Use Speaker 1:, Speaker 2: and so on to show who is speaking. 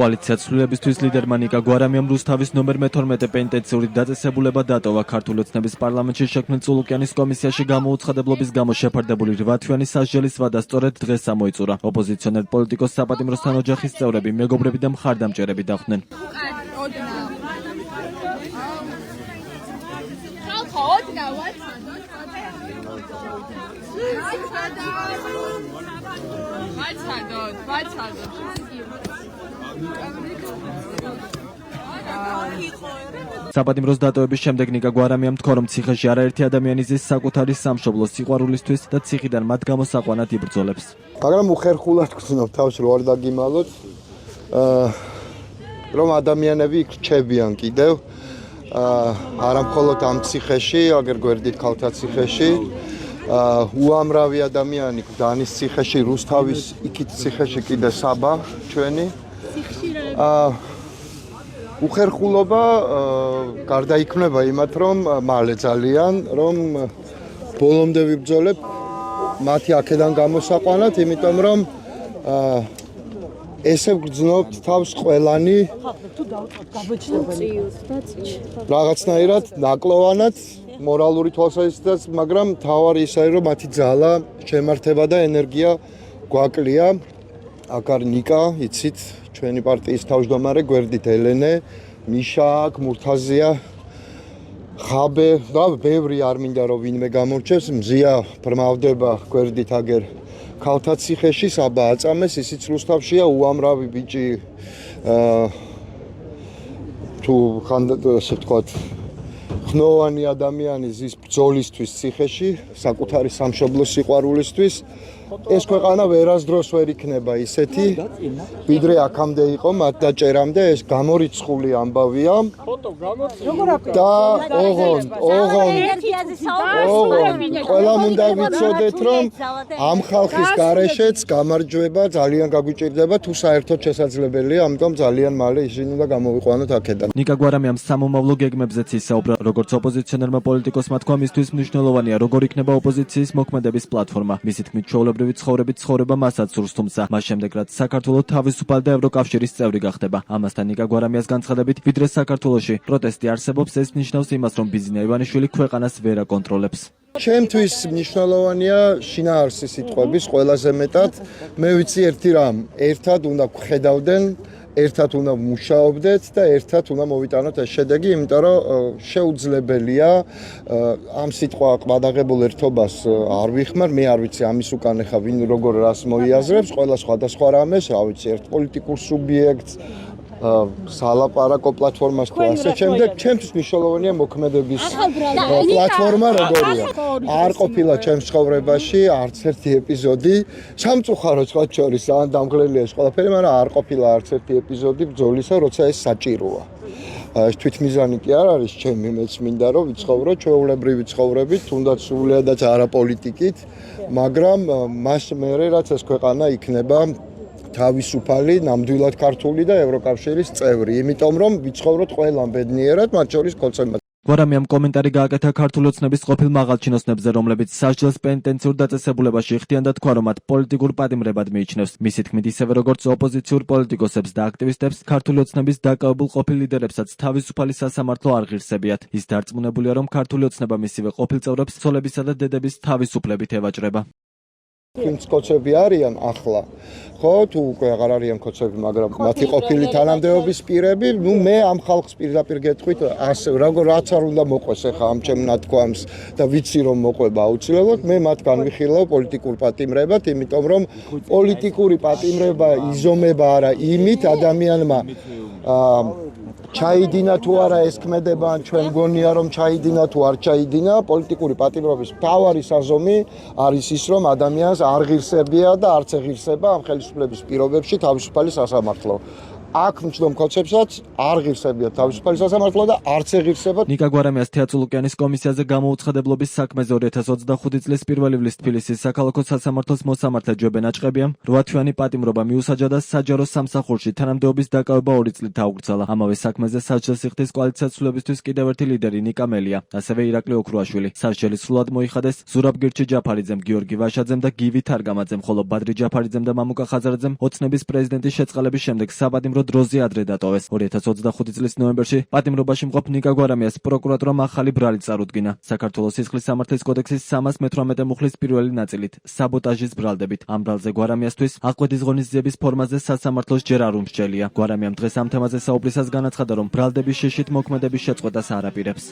Speaker 1: კოალიცია ცვლილებისთვის ლიდერმა ნიკა გვარამიამ რუსთავის ნომერ მე-12 პენტენციური დაწესებულება დატოვა. ქართული ოცნების პარლამენტში შექმნილ წულუკიანის კომისიაში გამოუცხადებლობის გამო შეფარდებული 8 თვიანი სასჯელის ვადა სწორედ დღეს ამოიწურა. ოპოზიციონერ პოლიტიკოს საპატიმროსთან ოჯახის წევრები, მეგობრები და მხარდამჭერები დახვდნენ. საპატიმროს დატოვების შემდეგ ნიკა გვარამიამ თქვა, რომ ციხეში არაერთი ადამიანი ზის საკუთარი სამშობლოს სიყვარულისთვის და ციხიდან მათ გამოსაყვანად იბრძოლებს.
Speaker 2: მაგრამ უხერხულად გრძნობ თავს რო არ დაგიმალოთ, რომ ადამიანები იქ რჩებიან კიდევ, არა მხოლოდ ამ ციხეში, აგერ გვერდით ქალთა ციხეში, უამრავი ადამიანი დანის ციხეში, რუსთავის იქით ციხეში კიდე საბა ჩვენი. უხერხულობა გარდაიქმნება იმათ, რომ მალე ძალიან, რომ ბოლომდე ვიბრძოლებ მათი აქედან გამოსაყვანად, იმიტომ რომ ესე ვგრძნობთ თავს ყველანი რაღაცნაირად ნაკლოვანად, მორალური თვალსაზრისითაც, მაგრამ თავარი ისაა, რომ მათი ძალა, შემართება და ენერგია გვაკლია. აქ არის ნიკა, იცით, ჩვენი პარტიის თავმჯდომარე, გვერდით ელენე, მიშა აქ, მურთაზია, ხაბე, და ბევრი არ მინდა რომ ვინმე გამორჩევს, მზია ბრმავდება გვერდით აგერ ქალთა ციხეში, საბა აწამეს, ისიც რუსთავშია, უამრავი ბიჭი თუ ასე ვთქვათ, ხნოვანი ადამიანი ზის ბრძოლისთვის ციხეში, საკუთარი სამშობლოს სიყვარულისთვის. ეს ქვეყანა ვერასდროს ვერ იქნება ისეთი, ვიდრე აქამდე იყო, მათ დაჭერამდე, ეს გამორიცხული ამბავია. და ოღონდ, ყველამ უნდა ვიცოდეთ, რომ ამ ხალხის გარეშეც გამარჯვება ძალიან გაგვიჭირდება, თუ საერთოდ შესაძლებელია, ამიტომ ძალიან მალე ისინი უნდა გამოვიყვანოთ აქედან.
Speaker 1: ნიკა გვარამიამ სამომავლო გეგმებზეც ისაუბრა, როგორც ოპოზიციონერმა პოლიტიკოსმა თქვა, მისთვის მნიშვნელოვანია, როგორ იქნება ოპოზიციის მოქმედების პლატფორმა. მისი თქმით, ჩვეულებრივი ცხოვრებით ცხოვრება მასაც სურს, თუმცა მას შემდეგ, რაც საქართველო თავისუფალ და ევროკავშირის წევრი გახდება. ამასთან ნიკა გვარამიას განცხადებით, ვიდრე საქართველოში პროტესტი არსებობს, ეს ნიშნავს იმას, რომ ბიზნია ივანიშვილი ქვეყანას ვერ აკონტროლებს.
Speaker 2: ჩემთვის მნიშვნელოვანია შინაარსი სიტყვების ყველაზე მეტად. მე ვიცი ერთი რამ, ერთად უნდა გვხედავდნენ, ერთად უნდა მუშაობდეთ და ერთად უნდა მოვიტანოთ ეს შედეგი, იმიტომ რომ შეუძლებელია ამ სიტყვა ყბადაღებულ ერთობას არ ვიხმარ, მე არ ვიცი ამის უკან ხა ვინ როგორ რას მოიაზრებს, ყველა სხვადასხვა რამეს, რა ვიცი, ერთ პოლიტიკურ სუბიექტს, სალაპარაკო პლატფორმას თუ ასე შემდეგ, ჩემთვის მნიშვნელოვანია მოქმედების პლატფორმა როგორია. არ ყოფილა ჩემს ცხოვრებაში არც ერთი ეპიზოდი, სამწუხაროდ სხვა შორის ან დამღლელია ეს ყველაფერი, მაგრამ არ ყოფილა არც ერთი ეპიზოდი ბრძოლისა, როცა ეს საჭიროა. ეს თვითმიზანი კი არ არის ჩემი, მეც მინდა რომ ვიცხოვრო ჩვეულებრივი ცხოვრებით, თუნდაც სრულიადაც არა პოლიტიკით, მაგრამ მას მერე რაც ეს ქვეყანა იქნება თავისუფალი, ნამდვილად ქართული და ევროკავშირის წევრი, იმიტომ რომ ვიცხოვროთ ყველამ ბედნიერად, მათ შორის კოცებმა.
Speaker 1: გვარამიამ კომენტარი გააკეთა ქართული ოცნების ყოფილ მაღალჩინოსნებზე, რომლებიც სასჯელს პენტენციურ დაწესებულებაში იხდიან და თქვა, რომ მათ პოლიტიკურ პატიმრებად მიიჩნევს. მისი თქმით, ისევე როგორც ოპოზიციურ პოლიტიკოსებს და აქტივისტებს, ქართული ოცნების დაკავებულ ყოფილ ლიდერებსაც თავისუფალი სასამართლო არ ღირსებიათ. ის დარწმუნებულია, რომ ქართული ოცნება მისივე ყოფილ წევრებს ცოლებისა და დედების თავისუფლებით ევაჭრება.
Speaker 2: ვინც კოცები არიან ახლა, ხო, თუ უკვე აღარ არიან კოცები, მაგრამ მათი ყოფილი თანამდებობის პირები, ნუ მე ამ ხალხს პირდაპირ გეტყვით, ასე რაც არ უნდა მოყვეს ახლა ამ ჩემ ნათქვამს და ვიცი რომ მოყვება აუცილებლად, მე მათგან ვიხილავ პოლიტიკურ პატიმრებად, იმიტომ რომ პოლიტიკური პატიმრება იზომება არა იმით ადამიანმა ჩაიდინა თუ არა ეს ქმედება, ჩვენ გონია რომ ჩაიდინა თუ არ ჩაიდინა, პოლიტიკური პატიმრობის მთავარი საზომი არის ის, რომ ადამიანს არ ღირსებია და არც ეღირსება ამ ხელისუფლების პირობებში თავისუფალი სასამართლო. აქ მჯდომ კოცებსაც არ ღირსებიათ თავისუფალი სასამართლო და არც ეღირსება.
Speaker 1: ნიკა გვარამიას თეატრულუკიანის კომისიაზე გამოუცხადებლობის საქმეზე 2025 წლის 1 ივლისს თბილისის საქალაქო სასამართლოს მოსამართლე ჯვებენ აჭყებიამ 8 თვიანი პატიმრობა მიუსაჯა და საჯარო სამსახურში თანამდებობის დაკავება 2 წლით დაუგრძელა. ამავე საქმეზე სასჯელს იხდის კოალიციას ცვლილებისთვის კიდევ ერთი ლიდერი ნიკა მელია, ასევე ირაკლი ოქრუაშვილი. სასჯელი სრულად მოიხადეს ზურაბ გირჩი ჯაფარიძემ, გიორგი ვაშაძემ და გივი თარგამაძემ, ხოლო ბადრი ჯაფარიძემ და მამუკა ხაზარაძემ ოცნების პრეზიდენტის შეწყალების შემდეგ საპატიმრო საჭირო დროზე ადრე დატოვეს. 2025 წლის ნოემბერში პატიმრობაში მყოფ ნიკა გვარამიას პროკურატურამ ახალი ბრალი წარუდგინა. საქართველოს სისხლის სამართლის კოდექსის 318 მუხლის პირველი ნაწილით საბოტაჟის ბრალდებით. ამ ბრალზე გვარამიასთვის აღკვეთის ღონისძიების ფორმაზე სასამართლოს ჯერ არ უმსჯელია. გვარამიამ დღეს ამ თემაზე საუბრისას განაცხადა, რომ ბრალდების შეშით მოქმედების შეწყვეტას არ აპირებს.